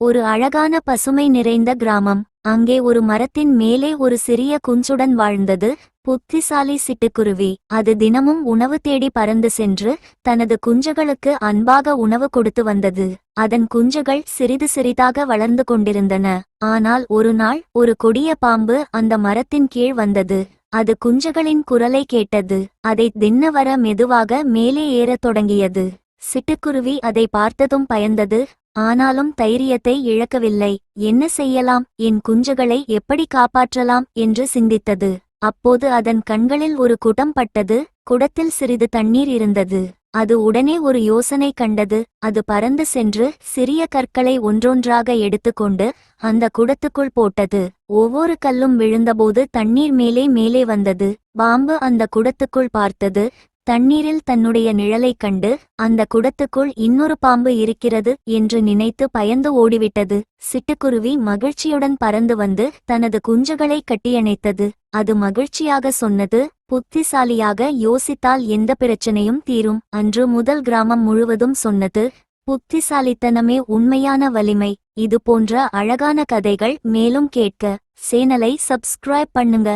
ஒரு அழகான பசுமை நிறைந்த கிராமம். அங்கே ஒரு மரத்தின் மேலே ஒரு சிறிய குஞ்சுடன் வாழ்ந்தது. புத்திசாலி சிட்டுக்குருவி. அது தினமும் உணவு தேடி பறந்து சென்று தனது குஞ்சுகளுக்கு அன்பாக உணவு கொடுத்து வந்தது. அதன் குஞ்சுகள் சிறிது சிறிதாக வளர்ந்து கொண்டிருந்தன. ஆனால் ஒரு நாள் ஒரு கொடிய பாம்பு அந்த மரத்தின் கீழ் வந்தது. அது குஞ்சுகளின் குரலை கேட்டது. அதை தின்ன வர மெதுவாக மேலே ஏறத் தொடங்கியது. சிட்டுக்குருவி அதை பார்த்ததும் பயந்தது. ஆனாலும் தைரியத்தை இழக்கவில்லை. என்ன செய்யலாம், என் குஞ்சுகளை எப்படி காப்பாற்றலாம் என்று சிந்தித்தது. அப்போது அதன் கண்களில் ஒரு குடம் பட்டது. குடத்தில் சிறிது தண்ணீர் இருந்தது. அது உடனே ஒரு யோசனை கண்டது. அது பறந்து சென்று சிறிய கற்களை ஒன்றொன்றாக எடுத்துக்கொண்டு அந்த குடத்துக்குள் போட்டது. ஒவ்வொரு கல்லும் விழுந்தபோது தண்ணீர் மேலே மேலே வந்தது. பாம்பு அந்த குடத்துக்குள் பார்த்தது. தண்ணீரில் தன்னுடைய நிழலைக் கண்டு அந்த குடத்துக்குள் இன்னொரு பாம்பு இருக்கிறது என்று நினைத்து பயந்து ஓடிவிட்டது. சிட்டுக்குருவி மகிழ்ச்சியுடன் பறந்து வந்து தனது குஞ்சுகளை கட்டியணைத்தது. அது மகிழ்ச்சியாக சொன்னது, புத்திசாலியாக யோசித்தால் எந்த பிரச்சனையும் தீரும். அன்று முதல் கிராமம் முழுவதும் சொன்னது, புத்திசாலித்தனமே உண்மையான வலிமை. இது போன்ற அழகான கதைகள் மேலும் கேட்க சேனலை சப்ஸ்கிரைப் பண்ணுங்க.